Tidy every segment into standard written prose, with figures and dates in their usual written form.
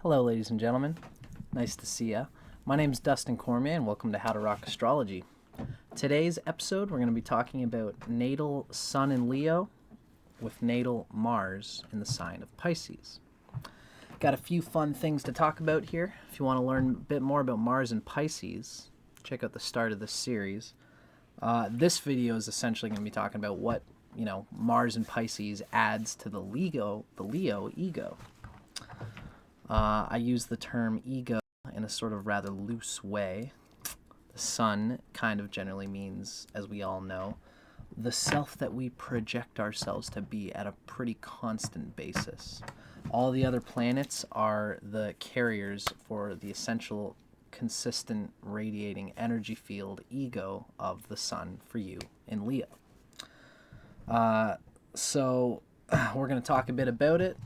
Hello, ladies and gentlemen. Nice to see ya. My name is Dustin Cormier, and welcome to How to Rock Astrology. Today's episode, we're going to be talking about natal Sun in Leo with natal Mars in the sign of Pisces. Got a few fun things to talk about here. If you want to learn a bit more about Mars and Pisces, check out the start of this series. This video is essentially going to be talking about what Mars and Pisces adds to the Leo ego. I use the term ego in a sort of rather loose way. The sun kind of generally means, as we all know, the self that we project ourselves to be at a pretty constant basis. All the other planets are the carriers for the essential, consistent, radiating energy field ego of the sun for you in Leo. So we're going to talk a bit about it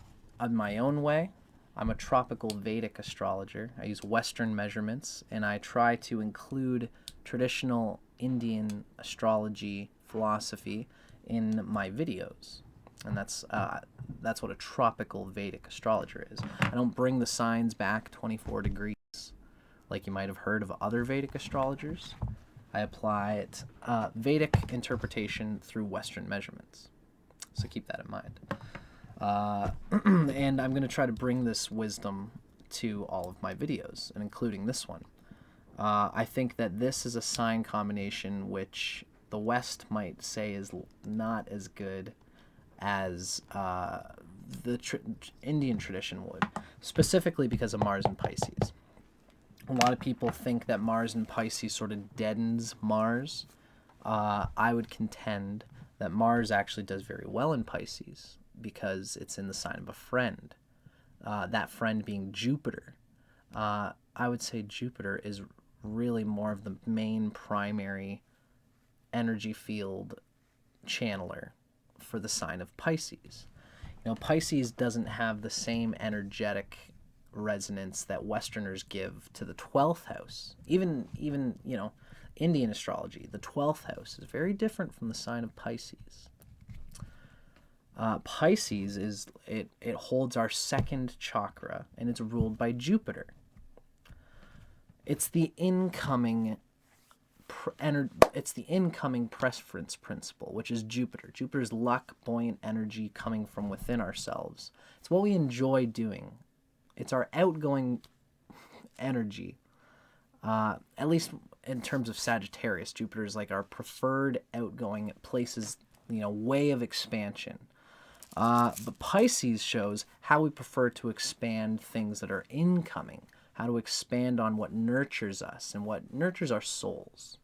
in my own way. I'm a tropical Vedic astrologer. I use Western measurements, and I try to include traditional Indian astrology philosophy in my videos. And that's what a tropical Vedic astrologer is. I don't bring the signs back 24 degrees like you might have heard of other Vedic astrologers. I apply it Vedic interpretation through Western measurements. So keep that in mind. And I'm going to try to bring this wisdom to all of my videos, and including this one. I think that this is a sign combination which the West might say is not as good as the Indian tradition would, specifically because of Mars and Pisces. A lot of people think that Mars and Pisces sort of deadens Mars. I would contend that Mars actually does very well in Pisces because it's in the sign of a friend, that friend being Jupiter. I would say Jupiter is really more of the main primary energy field channeler for the sign of Pisces. Pisces doesn't have the same energetic resonance that Westerners give to the 12th house. Even Indian astrology, the 12th house is very different from the sign of Pisces. Pisces it holds our second chakra, and it's ruled by Jupiter. It's the incoming preference principle, which is Jupiter. Jupiter's luck, buoyant energy coming from within ourselves. It's what we enjoy doing. It's our outgoing energy. At least in terms of Sagittarius, Jupiter is like our preferred outgoing places, way of expansion. But Pisces shows how we prefer to expand things that are incoming, how to expand on what nurtures us and what nurtures our souls.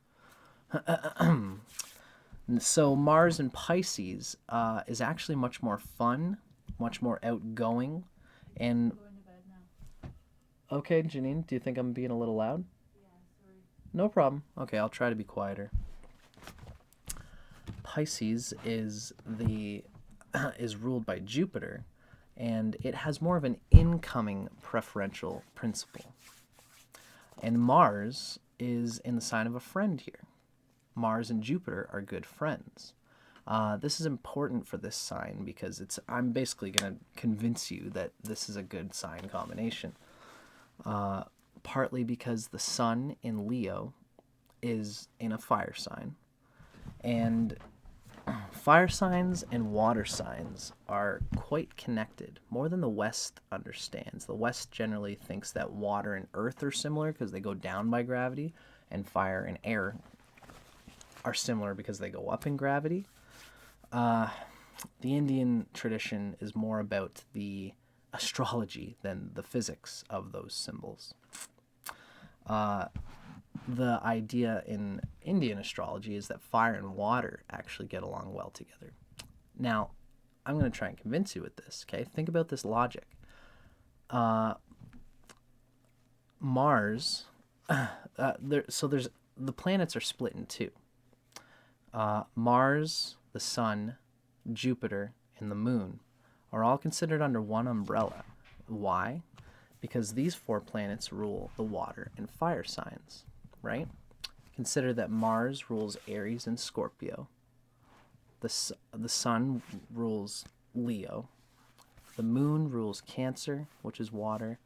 So Mars in Pisces is actually much more fun, much more outgoing, and... Going to bed now. Okay, Janine, do you think I'm being a little loud? Yeah, sorry. No problem. Okay, I'll try to be quieter. Pisces is ruled by Jupiter, and it has more of an incoming preferential principle. And Mars is in the sign of a friend here. Mars and Jupiter are good friends. This is important for this sign because I'm basically going to convince you that this is a good sign combination. Partly because the sun in Leo is in a fire sign, and fire signs and water signs are quite connected, more than the West understands. The West generally thinks that water and earth are similar because they go down by gravity, and fire and air are similar because they go up in gravity. The Indian tradition is more about the astrology than the physics of those symbols. The idea in Indian astrology is that fire and water actually get along well together. Now, I'm going to try and convince you with this, okay? Think about this logic. Mars, the planets are split in two. Mars, the sun, Jupiter, and the moon are all considered under one umbrella. Why? Because these four planets rule the water and fire signs, right? Consider that Mars rules Aries and Scorpio. The sun rules Leo. The moon rules Cancer, which is water.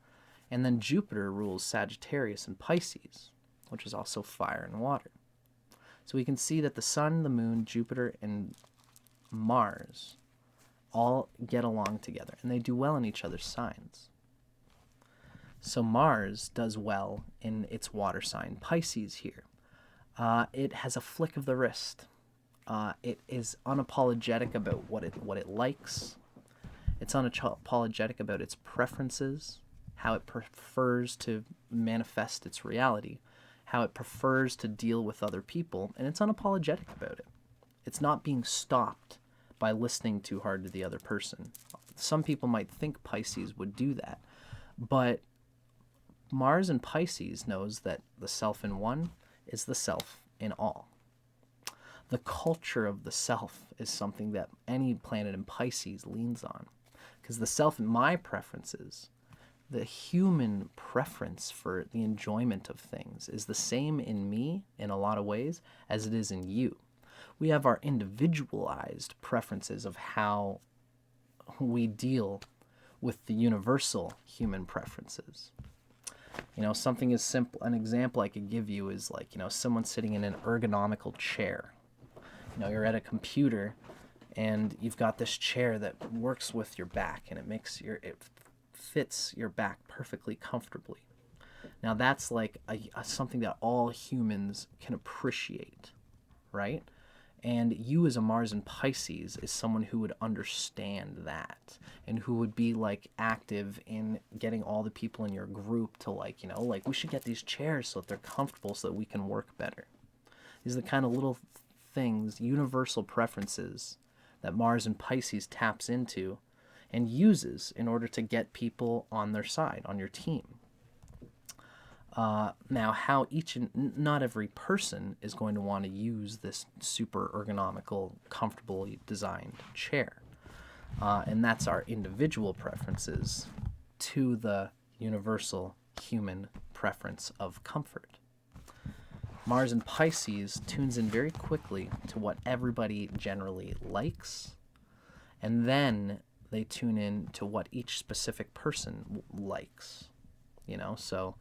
And then Jupiter rules Sagittarius and Pisces, which is also fire and water. So we can see that the Sun, the Moon, Jupiter, and Mars all get along together, and they do well in each other's signs. So Mars does well in its water sign, Pisces here. It has a flick of the wrist. It is unapologetic about what it likes. It's unapologetic about its preferences, how it prefers to manifest its reality, how it prefers to deal with other people, and it's unapologetic about it. It's not being stopped by listening too hard to the other person. Some people might think Pisces would do that, but Mars in Pisces knows that the self in one is the self in all. The culture of the self is something that any planet in Pisces leans on, because the self in my preferences, the human preference for the enjoyment of things, is the same in me in a lot of ways as it is in you. We have our individualized preferences of how we deal with the universal human preferences. Something as simple, an example I could give you is like, someone sitting in an ergonomical chair. You're at a computer and you've got this chair that works with your back, and it fits your back perfectly comfortably. Now that's like something that all humans can appreciate, right? And you as a Mars in Pisces is someone who would understand that, and who would be like active in getting all the people in your group to like we should get these chairs so that they're comfortable so that we can work better. These are the kind of little things, universal preferences, that Mars in Pisces taps into and uses in order to get people on their side, on your team. Now, how not every person is going to want to use this super ergonomical, comfortably designed chair. And that's our individual preferences to the universal human preference of comfort. Mars in Pisces tunes in very quickly to what everybody generally likes, and then they tune in to what each specific person likes. So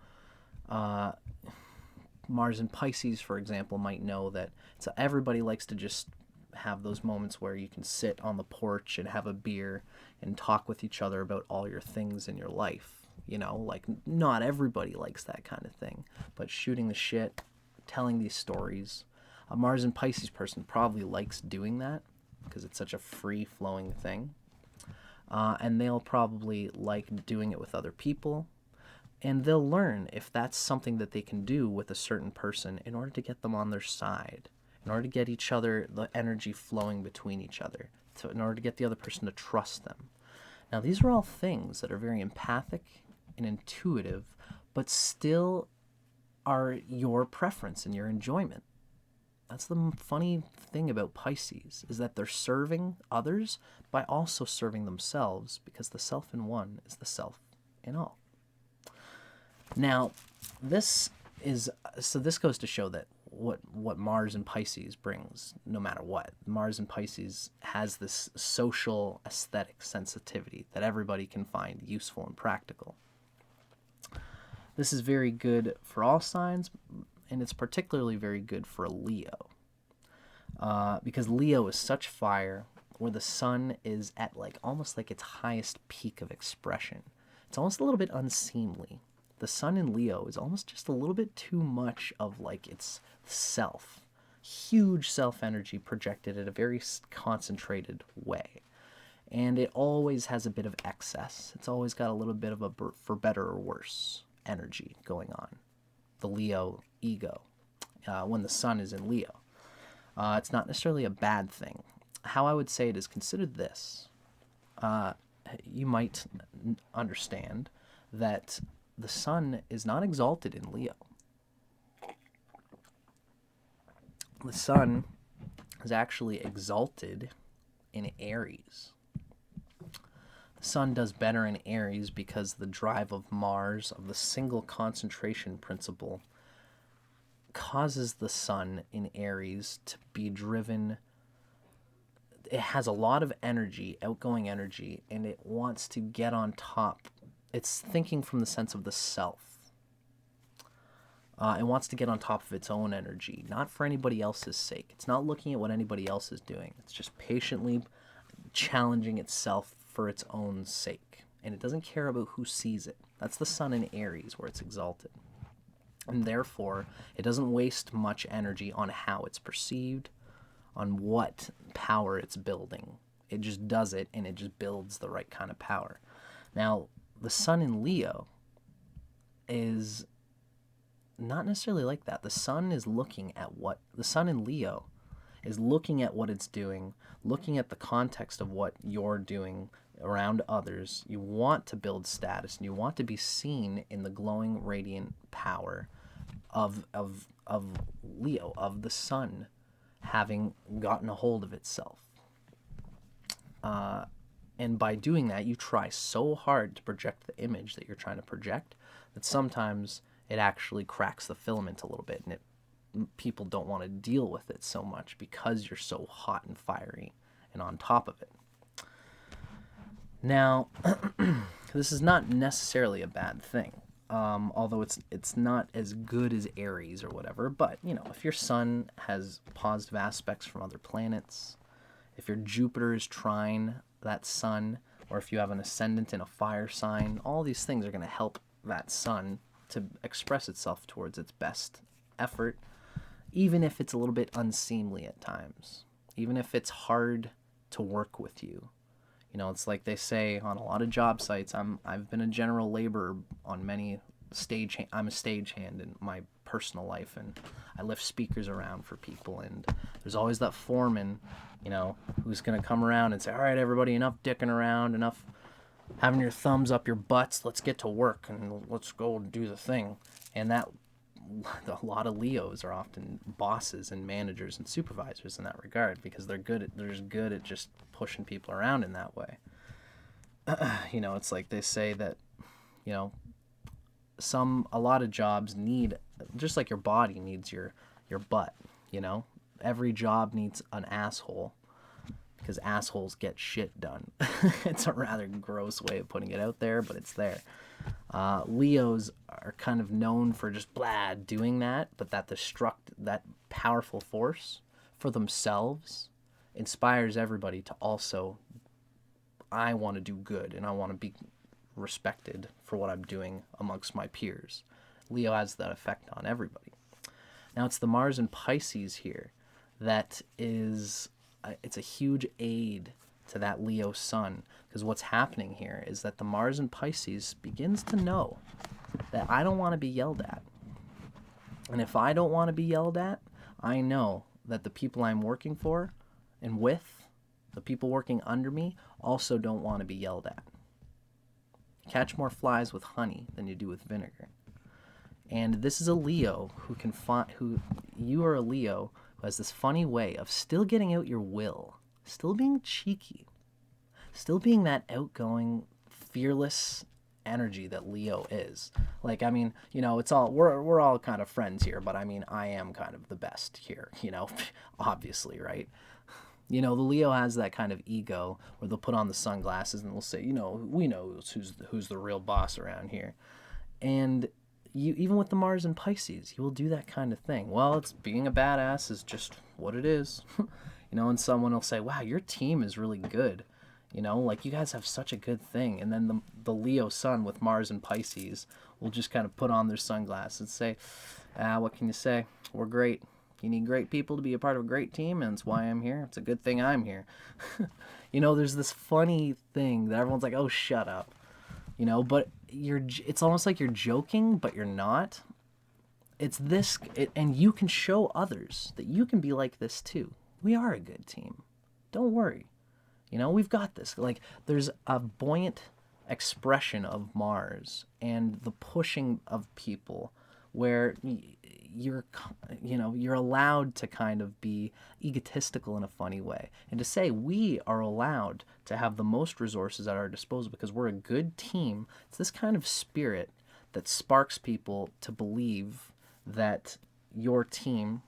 Mars in Pisces, for example, might know that everybody likes to just have those moments where you can sit on the porch and have a beer and talk with each other about all your things in your life. Like not everybody likes that kind of thing, but shooting the shit, telling these stories, a Mars and Pisces person probably likes doing that because it's such a free-flowing thing. And they'll probably like doing it with other people. And they'll learn if that's something that they can do with a certain person in order to get them on their side, in order to get the energy flowing between each other, in order to get the other person to trust them. Now, these are all things that are very empathic and intuitive, but still are your preference and your enjoyment. That's the funny thing about Pisces, is that they're serving others by also serving themselves, because the self in one is the self in all. Now, this goes to show that what Mars in Pisces brings, no matter what, Mars in Pisces has this social aesthetic sensitivity that everybody can find useful and practical. This is very good for all signs, and it's particularly very good for a Leo, because Leo is such fire, where the sun is at almost like its highest peak of expression. It's almost a little bit unseemly. The sun in Leo is almost just a little bit too much of its self, huge self energy projected at a very concentrated way. And it always has a bit of excess. It's always got a little bit of a for better or worse energy going on. The Leo ego, when the sun is in Leo. It's not necessarily a bad thing. How I would say it is considered this. You might understand that the sun is not exalted in Leo. The sun is actually exalted in Aries. The sun does better in Aries because the drive of Mars, of the single concentration principle, causes the sun in Aries to be driven. It has a lot of energy, outgoing energy, and it wants to get on top it's thinking from the sense of the self. It wants to get on top of its own energy, not for anybody else's sake. It's not looking at what anybody else is doing. It's just patiently challenging itself for its own sake. And it doesn't care about who sees it. That's the sun in Aries, where it's exalted. And therefore, it doesn't waste much energy on how it's perceived, on what power it's building. It just does it, and it just builds the right kind of power. Now, the sun in Leo is not necessarily like that. The sun in Leo is looking at what it's doing, looking at the context of what you're doing around others. You want to build status, and you want to be seen in the glowing, radiant power of Leo, of the sun having gotten a hold of itself. And by doing that, you try so hard to project the image that you're trying to project that sometimes it actually cracks the filament a little bit, and people don't want to deal with it so much because you're so hot and fiery and on top of it. Now, this is not necessarily a bad thing, although it's not as good as Aries or whatever. But, if your sun has positive aspects from other planets, if your Jupiter is trine that sun, or if you have an ascendant in a fire sign, all these things are going to help that sun to express itself towards its best effort, even if it's a little bit unseemly at times, even if it's hard to work with you. It's like they say on a lot of job sites. I've been a general laborer on many I'm a stagehand in my personal life, and I lift speakers around for people, and there's always that foreman, who's going to come around and say, all right, everybody, enough dicking around, enough having your thumbs up your butts, let's get to work and let's go and do the thing. And that a lot of Leos are often bosses and managers and supervisors in that regard, because they're just good at just pushing people around in that way. It's like they say that, a lot of jobs need, just like your body needs your butt, every job needs an asshole, because assholes get shit done. It's a rather gross way of putting it out there, but it's there. Leos are kind of known for just doing that, but that powerful force for themselves inspires everybody to also, I want to do good, and I want to be respected for what I'm doing amongst my peers. Leo has that effect on everybody. Now, it's the Mars and Pisces here that is, it's a huge aid to that Leo sun, because what's happening here is that the Mars and Pisces begins to know that I don't want to be yelled at. And if I don't want to be yelled at, I know that the people I'm working for and with, the people working under me, also don't want to be yelled at. Catch more flies with honey than you do with vinegar. And this is a Leo you are a Leo who has this funny way of still getting out your will, still being cheeky, still being that outgoing, fearless energy that Leo is. Like, it's all, we're all kind of friends here, but I am kind of the best here, obviously, right? The Leo has that kind of ego where they'll put on the sunglasses and they'll say, we know who's the real boss around here. And even with the Mars and Pisces, you will do that kind of thing. Well, it's being a badass is just what it is. And someone will say, wow, your team is really good. Like, you guys have such a good thing. And then the Leo sun with Mars and Pisces will just kind of put on their sunglasses and say, what can you say? We're great. You need great people to be a part of a great team, and that's why I'm here. It's a good thing I'm here. There's this funny thing that everyone's like, oh, shut up. But it's almost like you're joking, but you're not. And you can show others that you can be like this too. We are a good team. Don't worry. We've got this. Like, there's a buoyant expression of Mars and the pushing of people where you're allowed to kind of be egotistical in a funny way, and to say we are allowed to have the most resources at our disposal because we're a good team. It's this kind of spirit that sparks people to believe that your team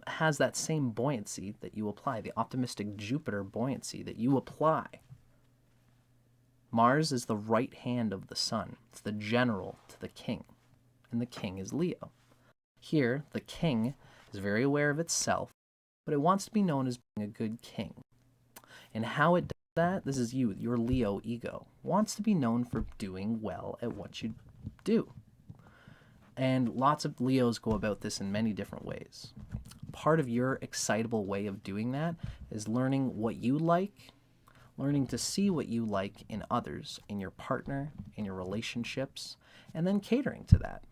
has that same buoyancy that you apply, the optimistic Jupiter buoyancy that you apply. Mars is the right hand of the sun. It's the general to the king, and the king is Leo. Here, the king is very aware of itself, but it wants to be known as being a good king. And how it does that, this is you, your Leo ego, wants to be known for doing well at what you do. And lots of Leos go about this in many different ways. Part of your excitable way of doing that is learning what you like, learning to see what you like in others, in your partner, in your relationships, and then catering to that.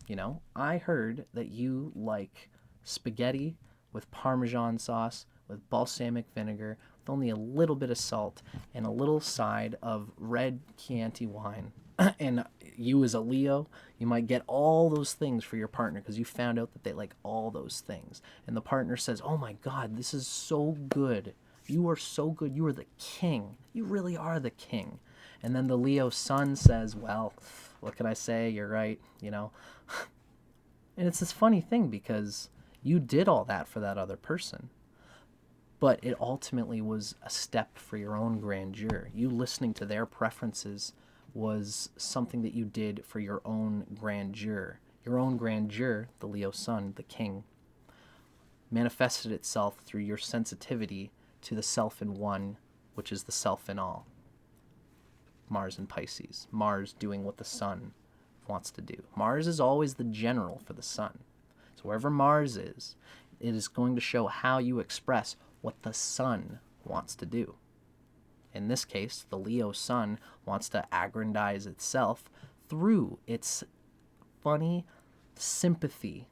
You know, I heard that you like spaghetti with Parmesan sauce, with balsamic vinegar, with only a little bit of salt, and a little side of red Chianti wine. And you as a Leo, you might get all those things for your partner because you found out that they like all those things. And the partner says, oh my God, this is so good. You are so good. You are the king. You really are the king. And then the Leo sun says, well, what can I say? You're right, you know. And it's this funny thing because you did all that for that other person. But it ultimately was a step for your own grandeur. You listening to their preferences was something that you did for your own grandeur. Your own grandeur, the Leo sun, the king, manifested itself through your sensitivity to the self in one, which is the self in all. Mars and Pisces. Mars doing what the sun wants to do. Mars is always the general for the sun. So wherever Mars is, it is going to show how you express what the sun wants to do. In this case, the Leo sun wants to aggrandize itself through its funny sympathy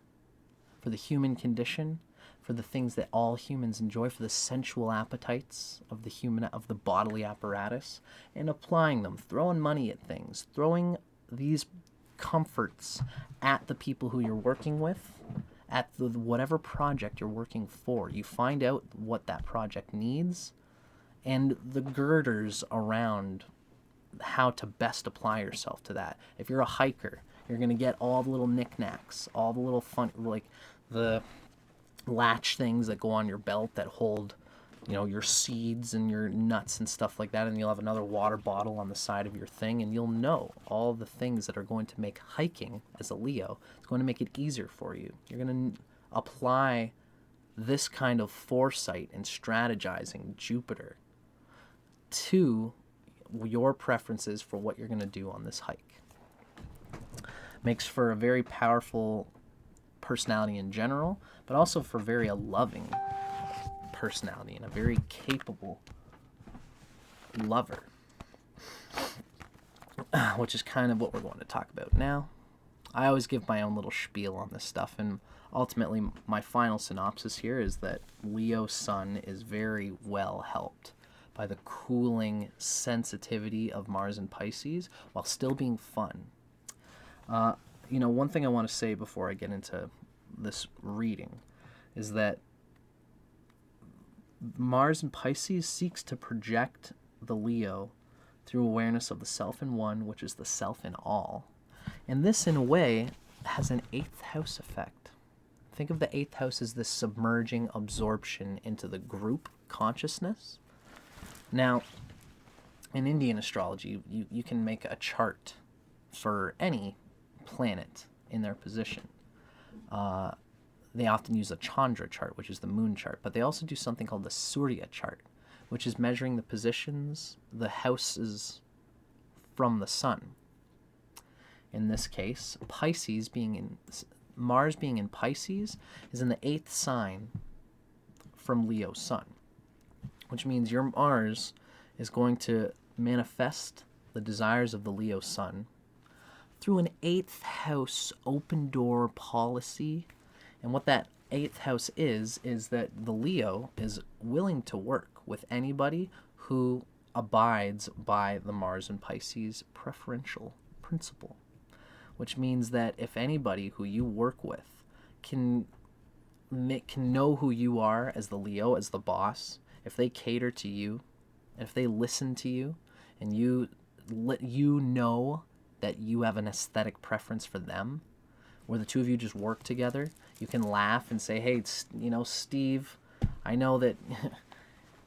for the human condition, for the things that all humans enjoy, for the sensual appetites of the bodily apparatus, and applying them, throwing money at things, throwing these comforts at the people who you're working with, at whatever project you're working for. You find out what that project needs, and the girders around how to best apply yourself to that. If you're a hiker, you're going to get all the little knickknacks, all the little fun, like the latch things that go on your belt that hold, you know, your seeds and your nuts and stuff like that, and you'll have another water bottle on the side of your thing, and you'll know all the things that are going to make hiking as a Leo, it's going to make it easier for you. You're going to apply this kind of foresight and strategizing Jupiter to your preferences for what you're going to do on this hike. Makes for a very powerful personality in general, but also for very a loving personality and a very capable lover, which is kind of what we're going to talk about now. I always give my own little spiel on this stuff, and ultimately my final synopsis here is that Leo sun is very well helped by the cooling sensitivity of Mars and Pisces while still being fun. You know, one thing I want to say before I get into this reading is that Mars and Pisces seeks to project the Leo through awareness of the self in one, which is the self in all. And this, in a way, has an 8th house effect. Think of the 8th house as this submerging absorption into the group consciousness. Now, in Indian astrology, you can make a chart for any planet in their position. They often use a Chandra chart, which is the moon chart, but they also do something called the Surya chart, which is measuring the positions, the houses from the sun. In this case, Mars being in Pisces is in the 8th sign from Leo sun, which means your Mars is going to manifest the desires of the Leo sun through an 8th house open door policy. And what that 8th house is that the Leo is willing to work with anybody who abides by the Mars and Pisces preferential principle, which means that if anybody who you work with can know who you are as the Leo, as the boss, if they cater to you, if they listen to you, and you know that you have an aesthetic preference for them, where the two of you just work together, you can laugh and say, hey, you know, Steve, I know that,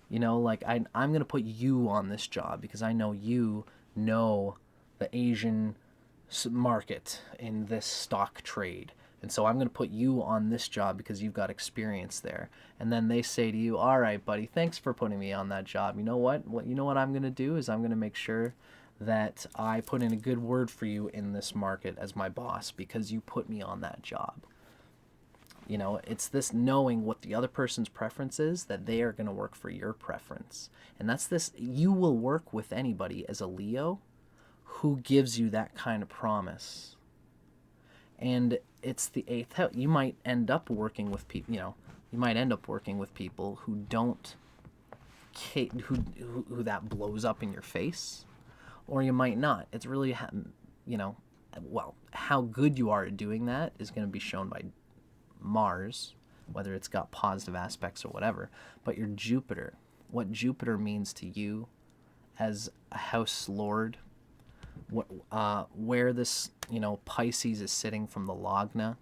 you know, like I'm going to put you on this job because I know you know the Asian market in this stock trade. And so I'm going to put you on this job because you've got experience there. And then they say to you, all right, buddy, thanks for putting me on that job. You know what? You know what I'm going to do is I'm going to make sure that I put in a good word for you in this market as my boss because you put me on that job. You know, it's this knowing what the other person's preference is, that they are going to work for your preference. And that's this, you will work with anybody as a Leo who gives you that kind of promise. And it's the eighth house. You might end up working with people, you might end up working with people who don't, who that blows up in your face, or you might not. It's really, how good you are at doing that is going to be shown by Mars, whether it's got positive aspects or whatever, but your Jupiter, what Jupiter means to you as a house lord, where this, Pisces is sitting from the Lagna,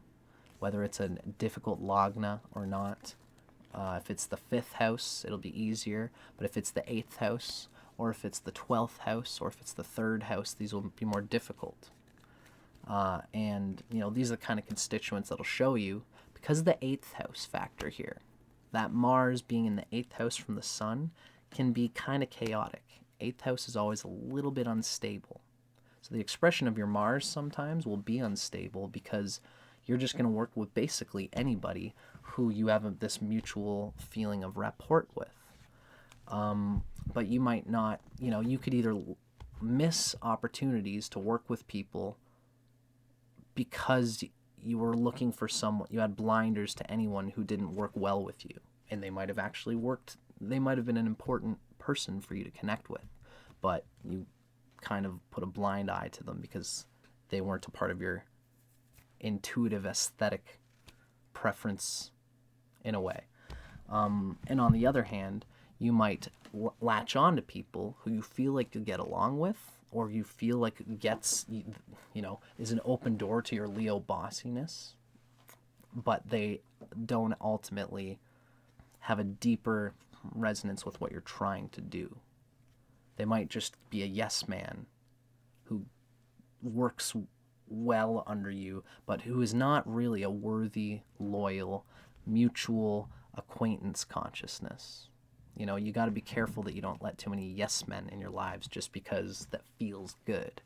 whether it's a difficult Lagna or not. If it's the 5th house, it'll be easier, but if it's the 8th house, or if it's the 12th house, or if it's the 3rd house, these will be more difficult. And these are the kind of constituents that'll show you, because of the 8th house factor here, that Mars being in the 8th house from the sun can be kind of chaotic. 8th house is always a little bit unstable. So the expression of your Mars sometimes will be unstable because you're just going to work with basically anybody who you have this mutual feeling of rapport with. But you might not, you could either miss opportunities to work with people because you were looking for someone, you had blinders to anyone who didn't work well with you. And they might have actually they might have been an important person for you to connect with, but you kind of put a blind eye to them because they weren't a part of your intuitive aesthetic preference in a way. And on the other hand, you might latch on to people who you feel like you get along with, or you feel like is an open door to your Leo bossiness, but they don't ultimately have a deeper resonance with what you're trying to do. They might just be a yes man who works well under you, but who is not really a worthy, loyal, mutual acquaintance consciousness. You got to be careful that you don't let too many yes men in your lives just because that feels good.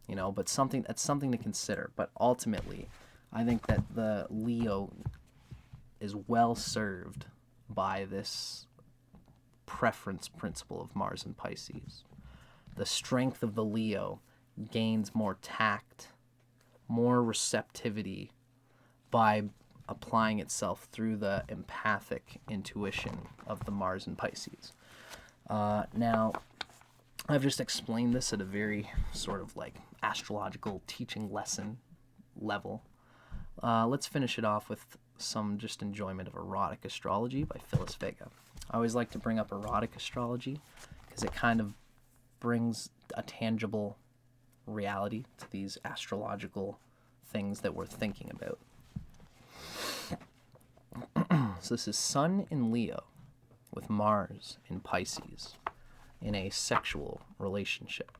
But that's something to consider. But ultimately, I think that the Leo is well served by this preference principle of Mars and Pisces. The strength of the Leo gains more tact, more receptivity by applying itself through the empathic intuition of the Mars and Pisces. Now, I've just explained this at a very sort of like astrological teaching lesson level. Let's finish it off with some just enjoyment of Erotic Astrology by Phyllis Vega. I always like to bring up Erotic Astrology because it kind of brings a tangible reality to these astrological things that we're thinking about. So this is Sun in Leo with Mars in Pisces in a sexual relationship.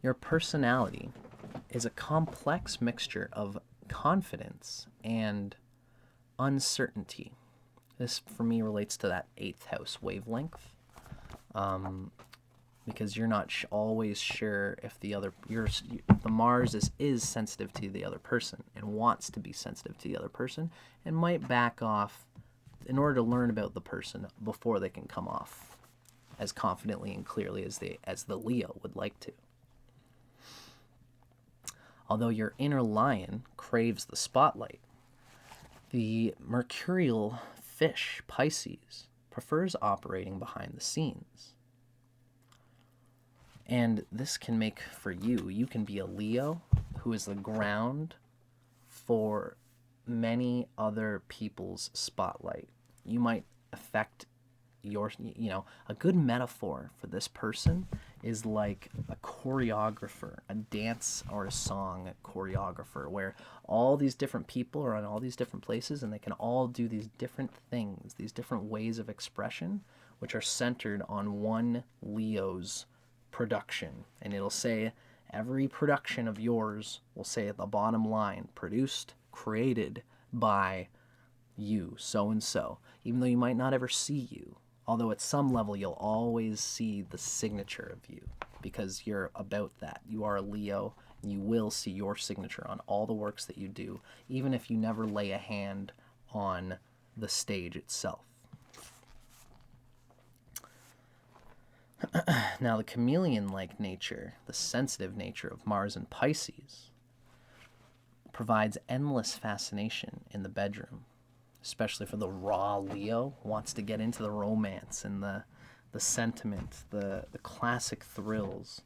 Your personality is a complex mixture of confidence and uncertainty. This, for me, relates to that 8th house wavelength. Because you're not always sure if the Mars is sensitive to the other person and wants to be sensitive to the other person and might back off in order to learn about the person before they can come off as confidently and clearly as the Leo would like to. Although your inner lion craves the spotlight, the mercurial fish, Pisces, prefers operating behind the scenes. And this can make for you can be a Leo who is the ground for many other people's spotlight. You might affect a good metaphor for this person is like a choreographer, a dance or a song choreographer, where all these different people are in all these different places and they can all do these different things, these different ways of expression which are centered on one Leo's production. And it'll say every production of yours will say at the bottom line, produced, created by you, so and so. Even though you might not ever see you, although at some level you'll always see the signature of you because you're about that. You are a Leo, and you will see your signature on all the works that you do, even if you never lay a hand on the stage itself. Now, the chameleon-like nature, the sensitive nature of Mars and Pisces, provides endless fascination in the bedroom, especially for the raw Leo who wants to get into the romance and the sentiment, the classic thrills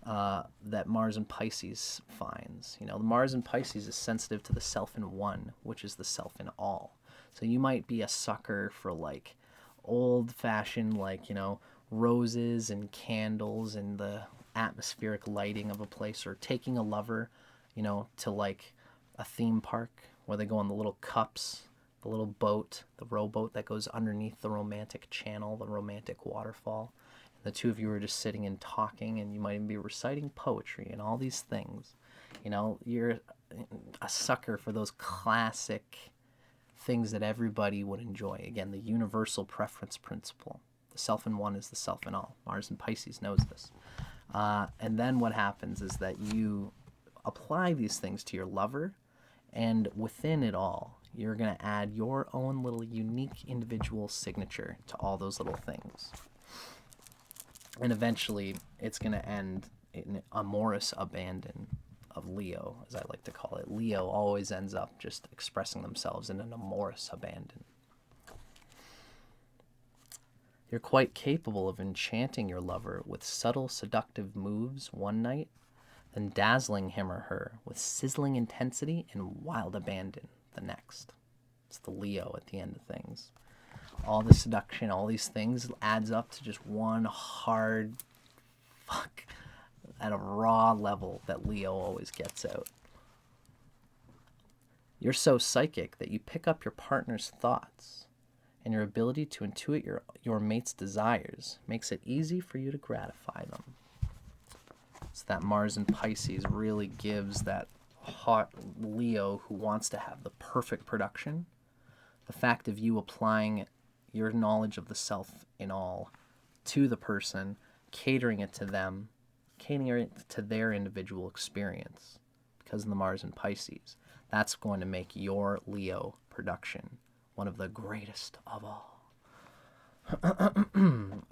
that Mars and Pisces finds. You know, the Mars and Pisces is sensitive to the self in one, which is the self in all. So you might be a sucker for like old-fashioned, like, you know, roses and candles and the atmospheric lighting of a place, or taking a lover, you know, to like a theme park where they go on the little cups, the little boat, the rowboat that goes underneath the romantic channel, the romantic waterfall. And the two of you are just sitting and talking, and you might even be reciting poetry and all these things. You know, you're a sucker for those classic things that everybody would enjoy. Again, the universal preference principle. The self in one is the self in all. Mars and Pisces knows this. And then what happens is that you apply these things to your lover, and within it all, you're going to add your own little unique individual signature to all those little things. And eventually, it's going to end in amorous abandon of Leo, as I like to call it. Leo always ends up just expressing themselves in an amorous abandon. You're quite capable of enchanting your lover with subtle, seductive moves one night, then dazzling him or her with sizzling intensity and wild abandon the next. It's the Leo at the end of things. All the seduction, all these things adds up to just one hard fuck at a raw level that Leo always gets out. You're so psychic that you pick up your partner's thoughts, and your ability to intuit your mate's desires makes it easy for you to gratify them. So that Mars and Pisces really gives that hot Leo who wants to have the perfect production. The fact of you applying your knowledge of the self in all to the person, catering it to them, catering it to their individual experience, because of the Mars and Pisces, that's going to make your Leo production one of the greatest of all. And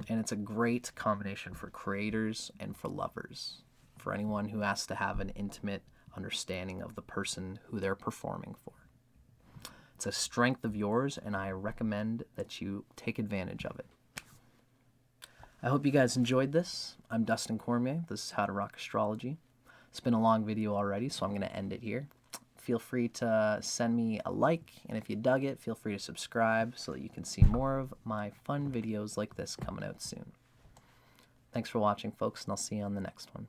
it's a great combination for creators and for lovers, for anyone who has to have an intimate understanding of the person who they're performing for. It's a strength of yours, and I recommend that you take advantage of it. I hope you guys enjoyed this. I'm Dustin Cormier. This is How to Rock Astrology. It's been a long video already, so I'm going to end it here. Feel free to send me a like, and if you dug it, feel free to subscribe so that you can see more of my fun videos like this coming out soon. Thanks for watching, folks, and I'll see you on the next one.